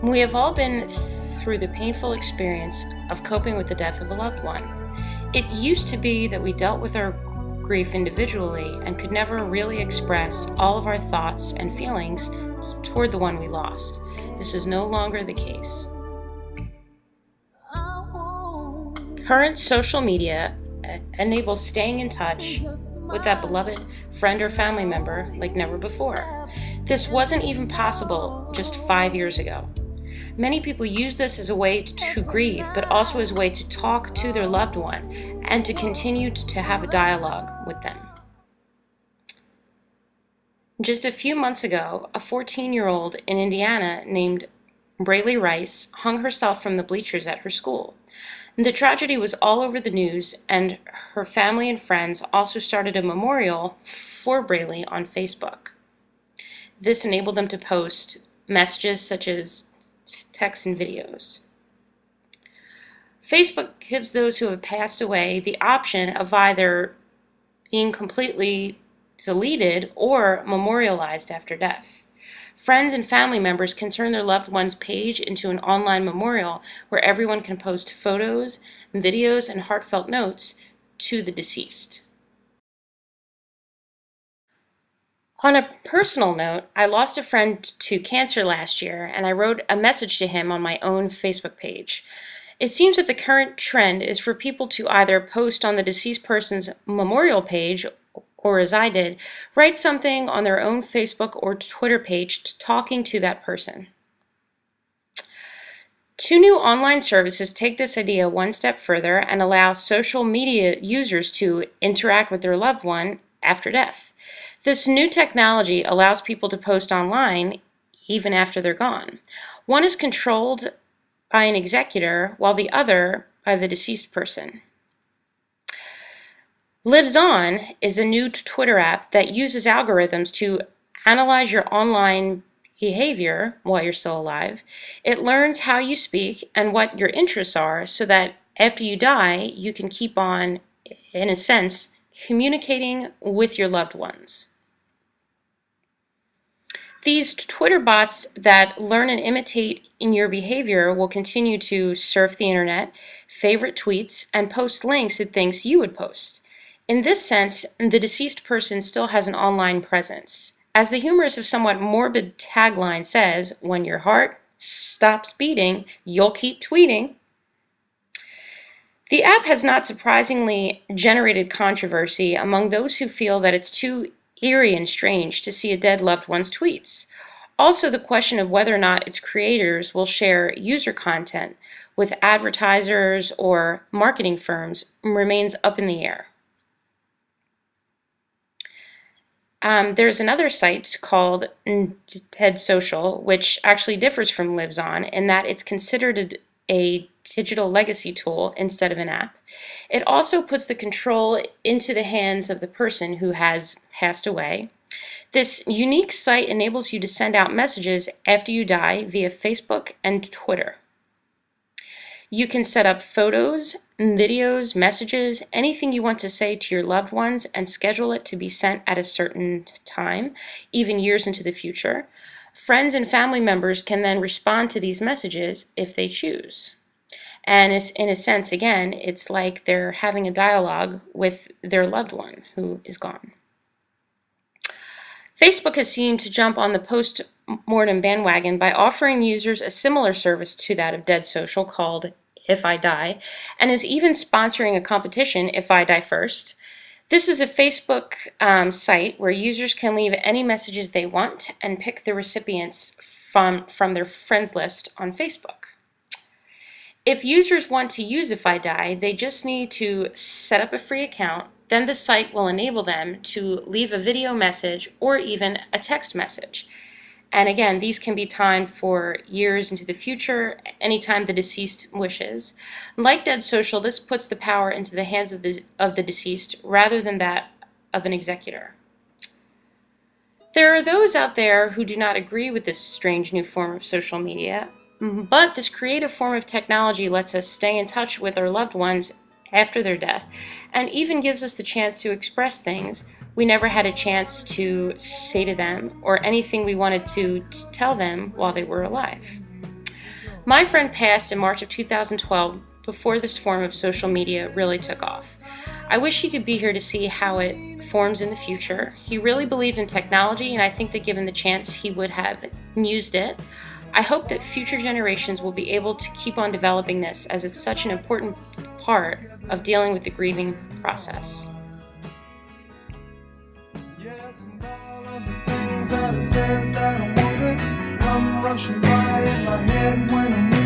We have all been through the painful experience of coping with the death of a loved one. It used to be that we dealt with our grief individually and could never really express all of our thoughts and feelings toward the one we lost. This is no longer the case. Current social media enables staying in touch with that beloved friend or family member like never before. This wasn't even possible just 5 years ago. Many people use this as a way to grieve, but also as a way to talk to their loved one and to continue to have a dialogue with them. Just a few months ago, a 14-year-old in Indiana named Braylee Rice hung herself from the bleachers at her school. The tragedy was all over the news, and her family and friends also started a memorial for Braylee on Facebook. This enabled them to post messages such as texts and videos. Facebook gives those who have passed away the option of either being completely deleted or memorialized after death. Friends and family members can turn their loved one's page into an online memorial where everyone can post photos, videos, and heartfelt notes to the deceased. On a personal note, I lost a friend to cancer last year, and I wrote a message to him on my own Facebook page. It seems that the current trend is for people to either post on the deceased person's memorial page or, as I did, write something on their own Facebook or Twitter page talking to that person. Two new online services take this idea one step further and allow social media users to interact with their loved one after death. This new technology allows people to post online even after they're gone. One is controlled by an executor, while the other by the deceased person. Lives On is a new Twitter app that uses algorithms to analyze your online behavior while you're still alive. It learns how you speak and what your interests are so that after you die, you can keep on, in a sense, communicating with your loved ones. These Twitter bots that learn and imitate in your behavior will continue to surf the internet, favorite tweets, and post links to things you would post. In this sense, the deceased person still has an online presence. As the humorous if somewhat morbid tagline says, when your heart stops beating, you'll keep tweeting. The app has not surprisingly generated controversy among those who feel that it's too eerie and strange to see a dead loved one's tweets. Also, the question of whether or not its creators will share user content with advertisers or marketing firms remains up in the air. There's another site called Dead Social, which actually differs from Lives On in that it's considered a digital legacy tool instead of an app. It also puts the control into the hands of the person who has passed away. This unique site enables you to send out messages after you die via Facebook and Twitter. You can set up photos, videos, messages, anything you want to say to your loved ones and schedule it to be sent at a certain time, even years into the future. Friends and family members can then respond to these messages if they choose. And in a sense, again, it's like they're having a dialogue with their loved one who is gone. Facebook has seemed to jump on the post-mortem bandwagon by offering users a similar service to that of Dead Social called If I Die, and is even sponsoring a competition, If I Die First. This is a Facebook site where users can leave any messages they want and pick the recipients from their friends list on Facebook. If users want to use If I Die, they just need to set up a free account. Then the site will enable them to leave a video message or even a text message. And again, these can be timed for years into the future, anytime the deceased wishes. Like Dead Social, this puts the power into the hands of the deceased rather than that of an executor. There are those out there who do not agree with this strange new form of social media, but this creative form of technology lets us stay in touch with our loved ones after their death, and even gives us the chance to express things we never had a chance to say to them, or anything we wanted to tell them while they were alive. My friend passed in March of 2012 before this form of social media really took off. I wish he could be here to see how it forms in the future. He really believed in technology, and I think that given the chance, he would have used it. I hope that future generations will be able to keep on developing this, as it's such an important part of dealing with the grieving process. Yes, and all of the things that I said that I wanted come rushing by in my head when I'm